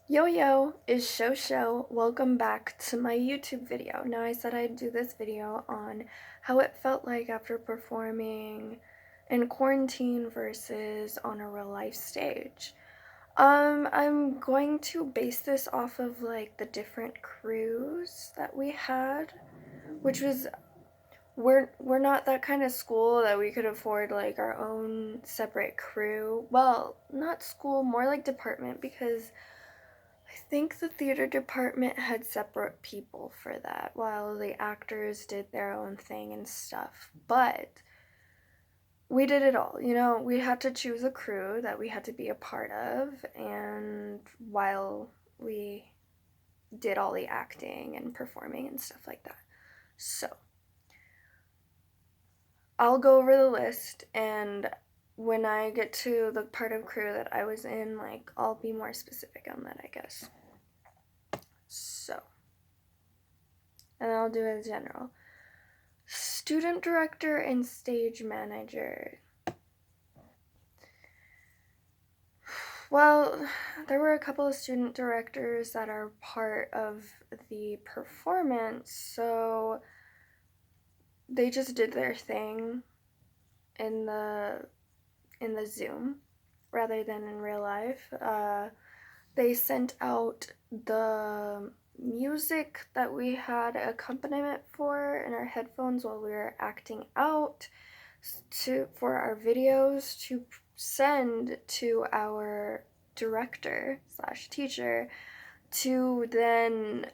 Yo yo, is Show. Welcome back to my YouTube video. Now I said I'd do this video on how it felt like after performing in quarantine versus on a real life stage. I'm going to base this off of like the different crews that we had, which was we're not that kind of school that we could afford like our own separate crew. Well, not school, more like department because I think the theater department had separate people for that, while the actors did their own thing and stuff. But we did it all. We had to choose a crew that we had to be a part of, and while we did all the acting and performing and stuff like that. So, I'll go over the list, and when I get to the part of crew that I was in, like, I'll be more specific on that, I guess. So, and I'll do it as general. Student director and stage manager. Well, there were a couple of student directors that are part of the performance, so they just did their thing in the Zoom rather than in real life. They sent out the music that we had accompaniment for in our headphones while we were acting out for our videos to send to our director slash teacher to then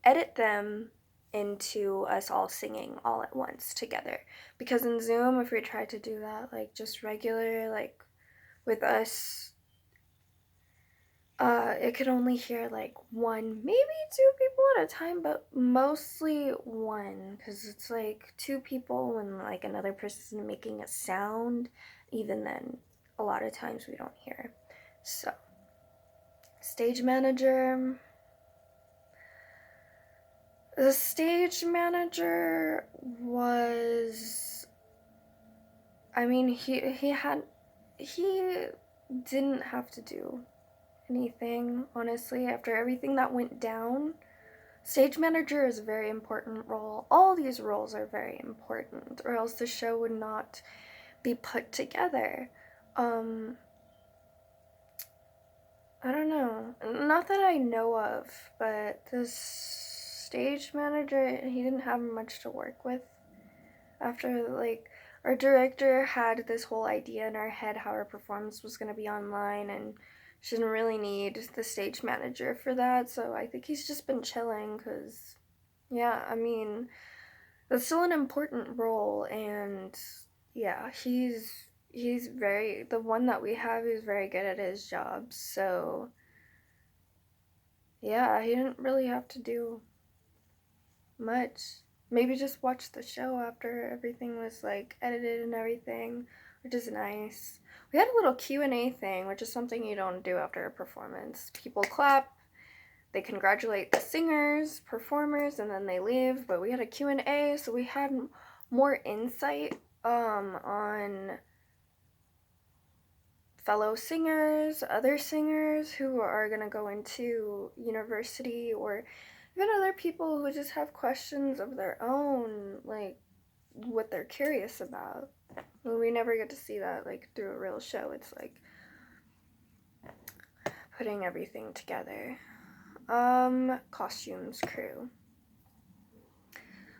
edit them into us all singing all at once together. Because in Zoom, if we tried to do that, like just regular, like with us, it could only hear like one, maybe two people at a time, but mostly one, because it's like two people and like another person making a sound. Even then, a lot of times we don't hear. So, stage manager. The stage manager was, I mean, he didn't have to do anything, honestly, after everything that went down. Stage manager is a very important role. All these roles are very important, or else the show would not be put together. I don't know. Not that I know of, but this stage manager, he didn't have much to work with after, like, our director had this whole idea in our head how our performance was going to be online, and she didn't really need the stage manager for that, so I think he's just been chilling, because, yeah, I mean, that's still an important role, and yeah, he's very, the one that we have is very good at his job, so yeah, he didn't really have to do much. Maybe just watch the show after everything was like edited and everything, which is nice. We had a little Q&A thing, which is something you don't do after a performance. People clap, they congratulate the singers, performers, and then they leave, but we had a Q&A, so we had more insight on fellow singers, other singers who are going to go into university, or even other people who just have questions of their own, like what they're curious about. Well, we never get to see that like through a real show. It's like putting everything together. Costumes crew.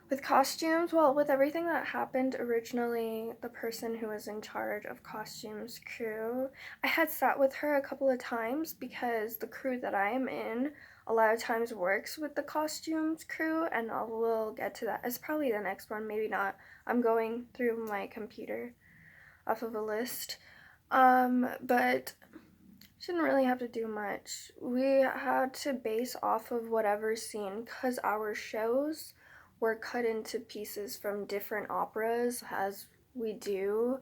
With costumes, well, with everything that happened originally, the person who was in charge of costumes crew, I had sat with her a couple of times because the crew that I am in a lot of times works with the costumes crew, and I will get to that. It's probably the next one, maybe not. I'm going through my computer off of a list. But didn't really have to do much. We had to base off of whatever scene, because our shows were cut into pieces from different operas, as we do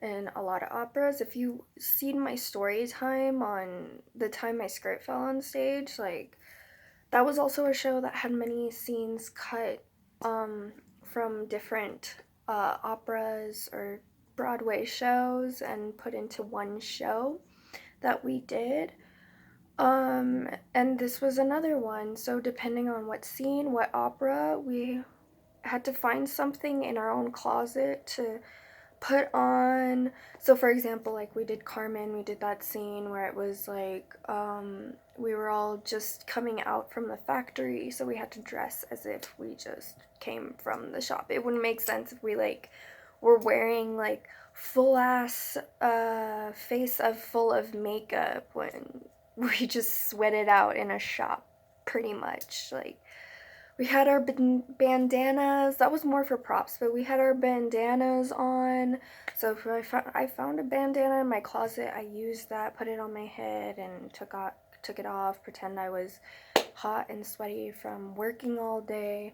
in a lot of operas. If you seen my story time on the time my skirt fell on stage, like that was also a show that had many scenes cut from different operas or Broadway shows and put into one show that we did. And this was another one. So depending on what scene, what opera, we had to find something in our own closet to put on. So for example, like we did Carmen, we did that scene where it was like we were all just coming out from the factory, so we had to dress as if we just came from the shop. It wouldn't make sense if we like were wearing like full ass face of full of makeup when we just sweated out in a shop pretty much. Like we had our bandanas. That was more for props, but we had our bandanas on. So if I found a bandana in my closet, I used that, put it on my head, and took it off. Pretend I was hot and sweaty from working all day.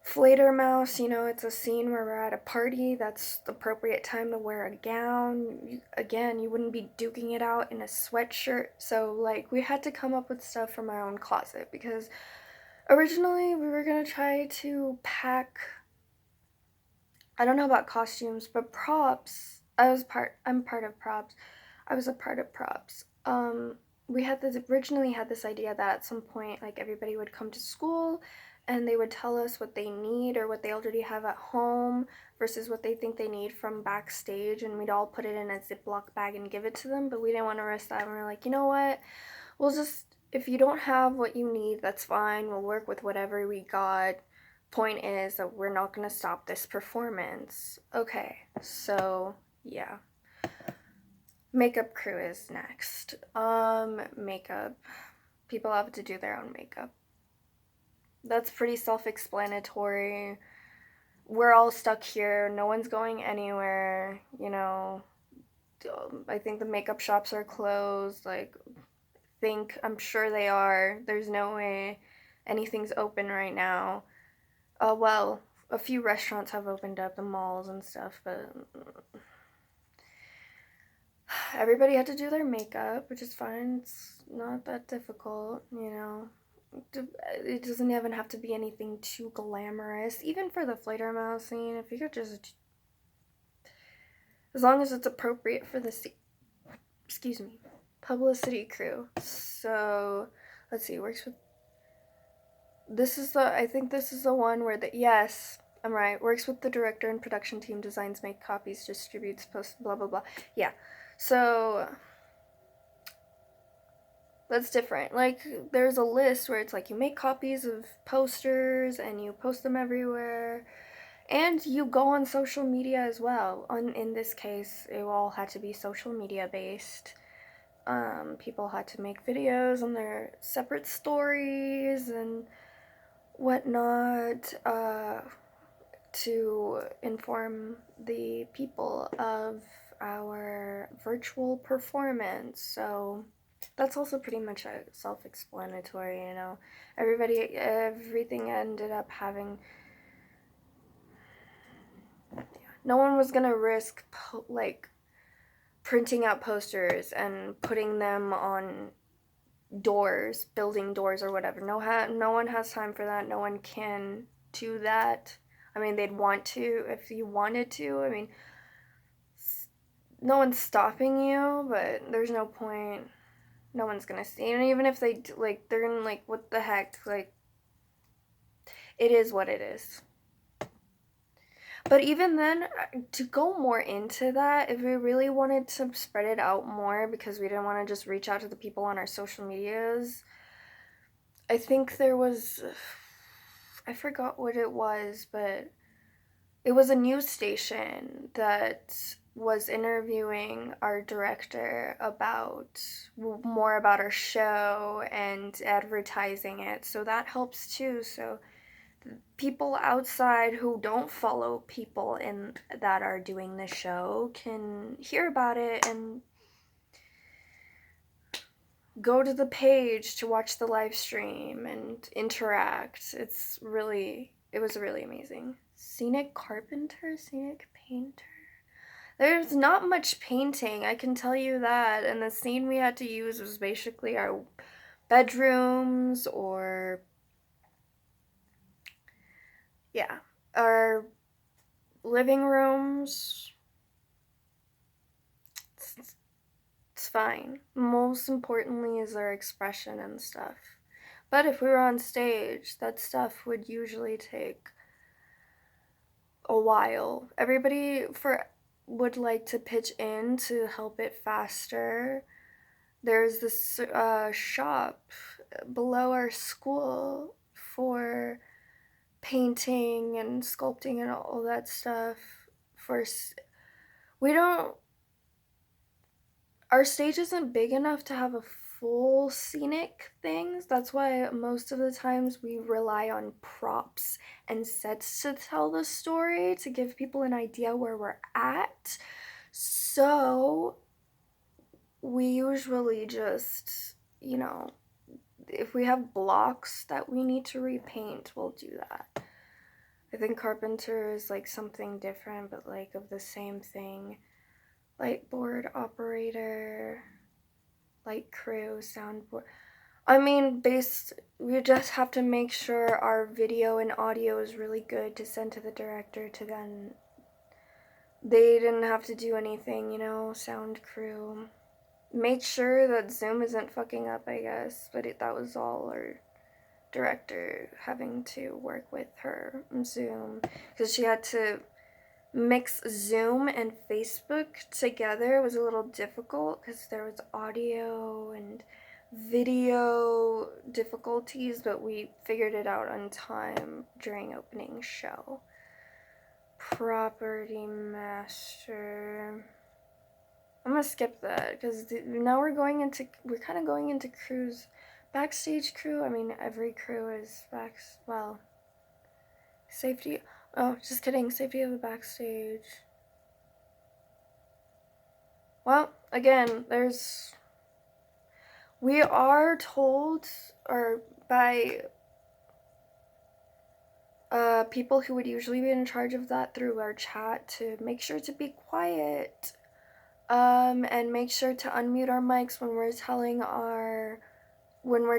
Fledermaus, it's a scene where we're at a party. That's the appropriate time to wear a gown. Again, you wouldn't be duking it out in a sweatshirt. So, like, we had to come up with stuff from our own closet because originally we were gonna try to pack, I don't know about costumes, but props. I'm part of props. I was a part of props. We had this originally had this idea that at some point like everybody would come to school and they would tell us what they need or what they already have at home versus what they think they need from backstage, and we'd all put it in a Ziploc bag and give it to them, but we didn't want to risk that, and we were like, you know what? We'll just, if you don't have what you need, that's fine. We'll work with whatever we got. Point is that we're not going to stop this performance. Okay, so yeah. Makeup crew is next. Makeup. People have to do their own makeup. That's pretty self-explanatory. We're all stuck here. No one's going anywhere, I think the makeup shops are closed. Like, I'm sure they are. There's no way anything's open right now. Well, a few restaurants have opened up, the malls and stuff, but everybody had to do their makeup, which is fine. It's not that difficult. It doesn't even have to be anything too glamorous. Even for the Fledermaus scene, if you could just, as long as it's appropriate for the excuse me, publicity crew. So let's see, works with, I think this is the one where yes, I'm right, works with the director and production team, designs, make copies, distributes, posts, blah blah blah. Yeah, so that's different. Like, there's a list where it's like you make copies of posters and you post them everywhere, and you go on social media as well. In this case, it all had to be social media based. People had to make videos on their separate stories and whatnot, to inform the people of our virtual performance. So that's also pretty much self-explanatory. Everything ended up having, no one was gonna risk like printing out posters and putting them on doors, building doors or whatever. No one has time for that. No one can do that. I mean, they'd want to if you wanted to. I mean, no one's stopping you, but there's no point. No one's gonna see. And even if they do, like, they're gonna like, what the heck? Like, it is what it is. But even then, to go more into that, if we really wanted to spread it out more, because we didn't want to just reach out to the people on our social medias, I think there was, I forgot what it was, but it was a news station that was interviewing our director about more about our show and advertising it. So that helps too. So people outside who don't follow people in that are doing the show can hear about it and go to the page to watch the live stream and interact. It was really amazing. Scenic painter. There's not much painting, I can tell you that. And the scene we had to use was basically our bedrooms or, yeah, our living rooms. It's fine. Most importantly is our expression and stuff. But if we were on stage, that stuff would usually take a while. Everybody for would like to pitch in to help it faster. There's this shop below our school for painting and sculpting and all that stuff. We don't, our stage isn't big enough to have a full scenic things. That's why most of the times we rely on props and sets to tell the story, to give people an idea where we're at. So we usually just, if we have blocks that we need to repaint, we'll do that. I think carpenter is like something different, but like of the same thing. Light board operator, light crew, soundboard. I mean, we just have to make sure our video and audio is really good to send to the director to then. They didn't have to do anything, sound crew. Make sure that Zoom isn't fucking up, I guess, but that was all our director having to work with her Zoom, because she had to mix Zoom and Facebook together. It was a little difficult because there was audio and video difficulties, but we figured it out on time during opening show. Property master. I'm gonna skip that because now we're kind of going into crews. Backstage crew, I mean, every crew is safety. Oh, just kidding. Safety of the backstage. Well, again, we are told, or by people who would usually be in charge of that through our chat, to make sure to be quiet, and make sure to unmute our mics when we're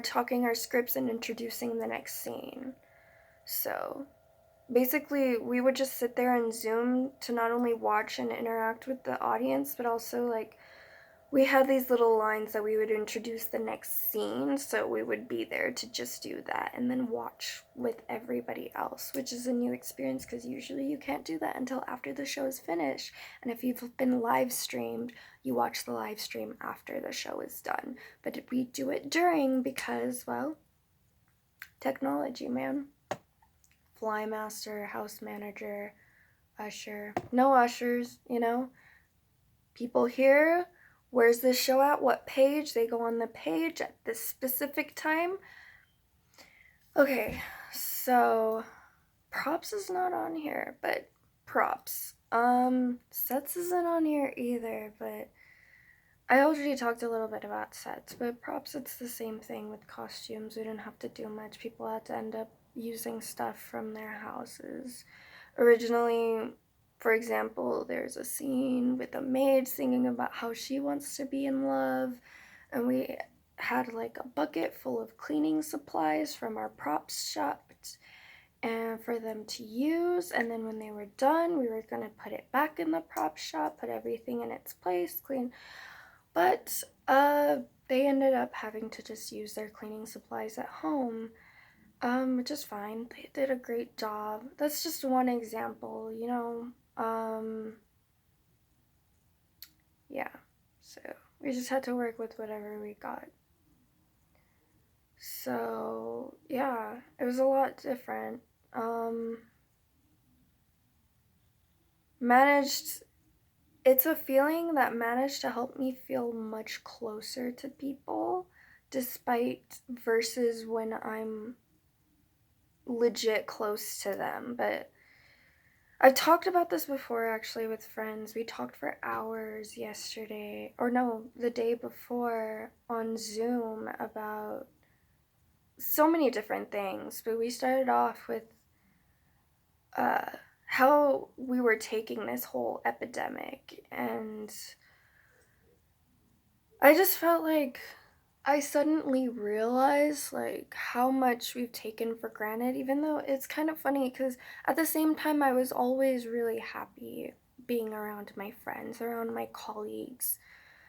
talking our scripts and introducing the next scene. So basically, we would just sit there and Zoom to not only watch and interact with the audience, but also we had these little lines that we would introduce the next scene, so we would be there to just do that and then watch with everybody else, which is a new experience because usually you can't do that until after the show is finished. And if you've been live streamed, you watch the live stream after the show is done. But we do it during because, well, technology, man. Flymaster, house manager, usher. No ushers, People here, where's this show at? What page? They go on the page at this specific time. Okay, so props is not on here, but props. Sets isn't on here either, but I already talked a little bit about sets, but props, it's the same thing with costumes. We didn't have to do much. People had to end up using stuff from their houses. Originally, for example, there's a scene with a maid singing about how she wants to be in love, and we had a bucket full of cleaning supplies from our props shop and for them to use, and then when they were done, we were going to put it back in the prop shop, put everything in its place, clean. But they ended up having to just use their cleaning supplies at home, which is fine. They did a great job. That's just one example, yeah. So we just had to work with whatever we got. So yeah, it was a lot different. It's a feeling that managed to help me feel much closer to people, despite versus when I'm legit close to them. But I've talked about this before, actually, with friends. We talked for hours yesterday, or no, the day before, on Zoom about so many different things. But we started off with how we were taking this whole epidemic, and I just felt like I suddenly realized how much we've taken for granted, even though it's kind of funny because at the same time I was always really happy being around my friends, around my colleagues,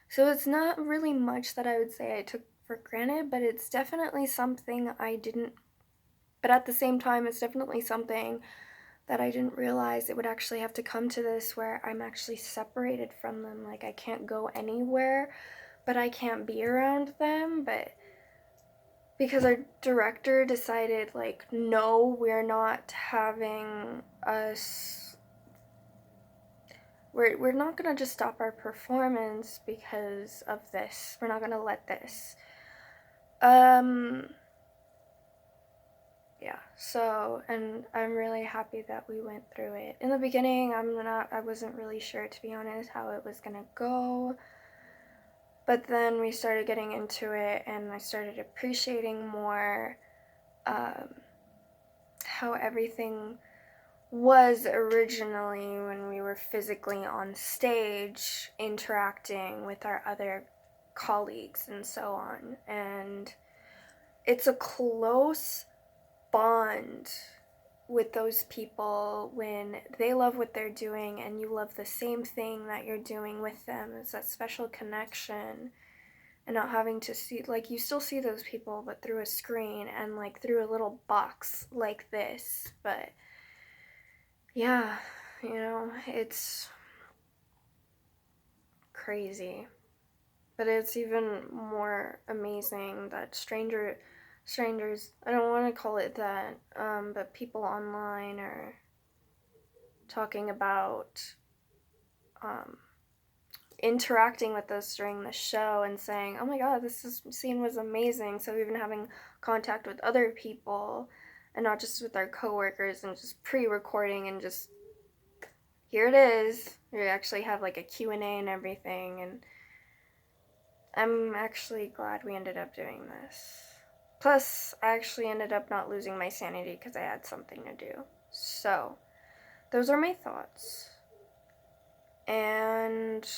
So it's not really much that I would say I took for granted, but it's definitely something I didn't, but at the same time, it's definitely something that I didn't realize it would actually have to come to this where I'm actually separated from them. Like, I can't go anywhere, but I can't be around them. But because our director decided, like, no, we're not having us, we're not gonna just stop our performance because of this. We're not gonna let this. Yeah, so, and I'm really happy that we went through it. In the beginning, I wasn't really sure, to be honest, how it was gonna go. But then we started getting into it, and I started appreciating more um, how everything was originally when we were physically on stage interacting with our other colleagues and so on. And it's a close bond with those people when they love what they're doing and you love the same thing that you're doing with them. It's that special connection, and not having to see, like, you still see those people but through a screen and like through a little box like this. But yeah, it's crazy. But it's even more amazing that strangers, I don't want to call it that, but people online are talking about um, interacting with us during the show and saying, oh my god, scene was amazing. So we've been having contact with other people and not just with our coworkers and just pre-recording and just, here it is. We actually have like a Q&A and everything, and I'm actually glad we ended up doing this. Plus, I actually ended up not losing my sanity because I had something to do. So, those are my thoughts. And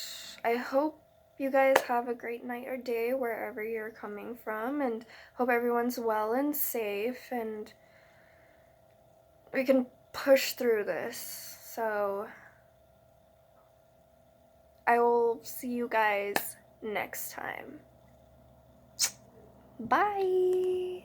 I hope you guys have a great night or day wherever you're coming from, and hope everyone's well and safe, and we can push through this. So, I will see you guys next time. Bye!